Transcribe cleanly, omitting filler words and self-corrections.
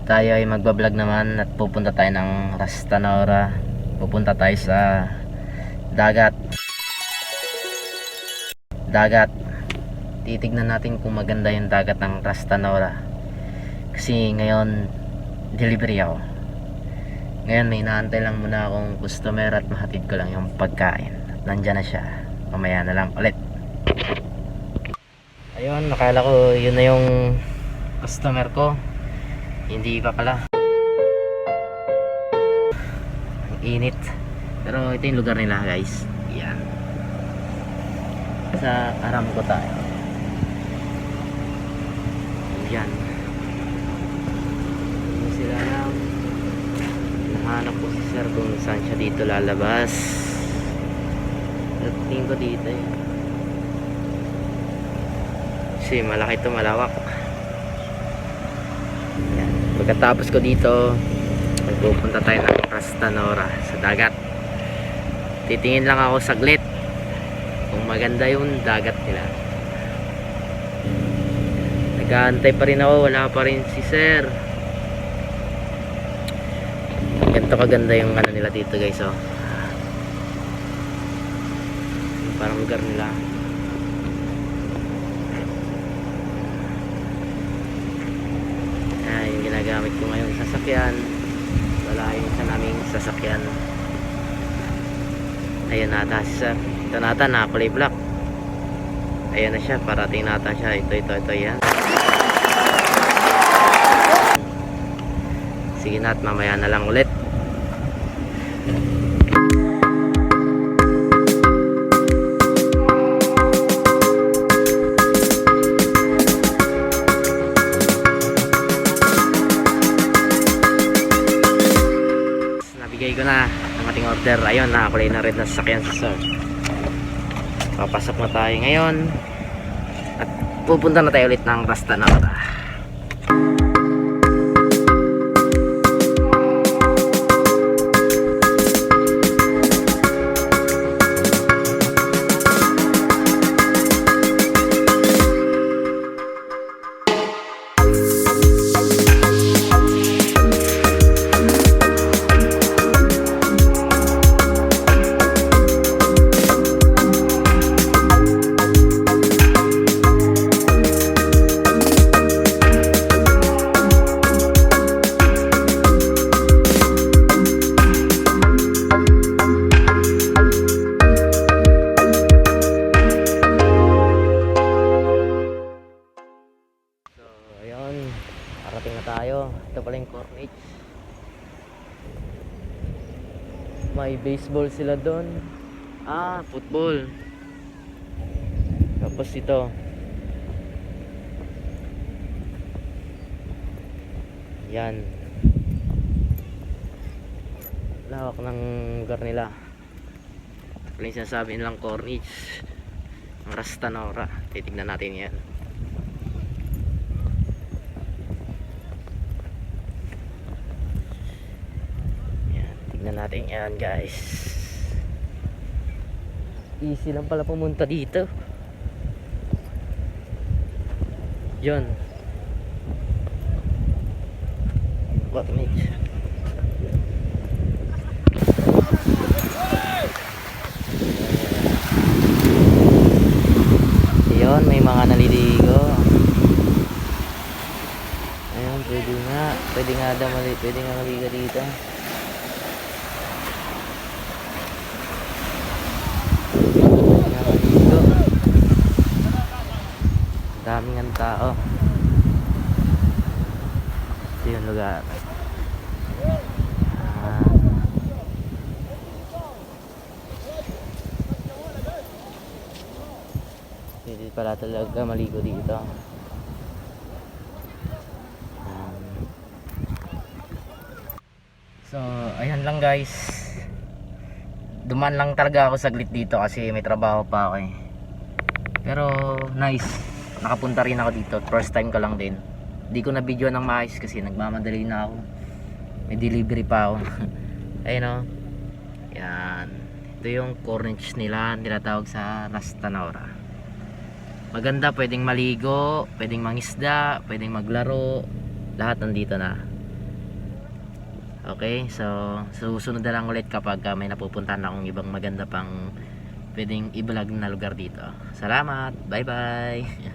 tayo ay magbablog naman at pupunta tayo ng Rastanora. Pupunta tayo sa dagat. Titignan natin kung maganda yung dagat ng Rastanora, kasi ngayon delivery ako. Ngayon may inaantay lang muna akong customer at mahatid ko lang yung pagkain. Nandyan na siya, mamaya na lang ulit. Ayun, nakala ko yun na yung customer ko, hindi pa pala. Ang init, pero ito yung lugar nila guys. Yan, sa Aramco tayo. Yan, yun sila lang. Nahanap ko si sir kung saan siya dito lalabas. Tingin ko dito eh, kasi malaki ito, malawak. Yan. Pagkatapos ko dito, magpupunta tayo ng Rastanora sa dagat. Titingin lang ako saglit kung maganda yung dagat nila. Nag-aantay pa rin ako, wala pa rin si sir. Ganito kaganda yung ano nila dito guys, oh. Yung parang lugar nila. Yung ginagamit ko ngayon sasakyan, wala yung isa naming sasakyan. Ayun nata siya, ito nata na kulay black. Ayun na siya, parating nata siya. Ito yan. Sige na, at mamaya na lang ulit. Nabigay ko na ang ating order. Ayun, nakakulay na red na sasakyan sa sir. Papasok na tayo ngayon at pupunta na tayo ulit ng Rastanora. Parating na tayo. Ito pala yung Corniche. May baseball sila doon. Football. Tapos ito, yan, lawak ng lugar nila. Ito yung sinasabi nilang Corniche, ang Rastanora. Titignan natin yan. Natin yan guys. Easy lang pala pumunta dito. Yun, Corniche. Yun, may mga naliligo. Ayun, pwede nga maligo dito. Daming ang tao. Ito yung lugar. Pwede pala talaga maligo dito. So ayan lang guys, duman lang talaga ako saglit dito kasi may trabaho pa ako eh. Pero nice, nakapunta rin ako dito. First time ko lang din. Hindi ko na video ng maayos kasi nagmamadali na ako. May delivery pa ako. Ayun o. Yan. Ito yung Corniche nila. Tinatawag sa Rastanora. Maganda, pwedeng maligo, pwedeng mangisda, pwedeng maglaro. Lahat nandito na. Okay, so susunod na lang ulit kapag may napupuntahan akong ibang maganda pang pwedeng i-vlog na lugar dito. Salamat, bye bye.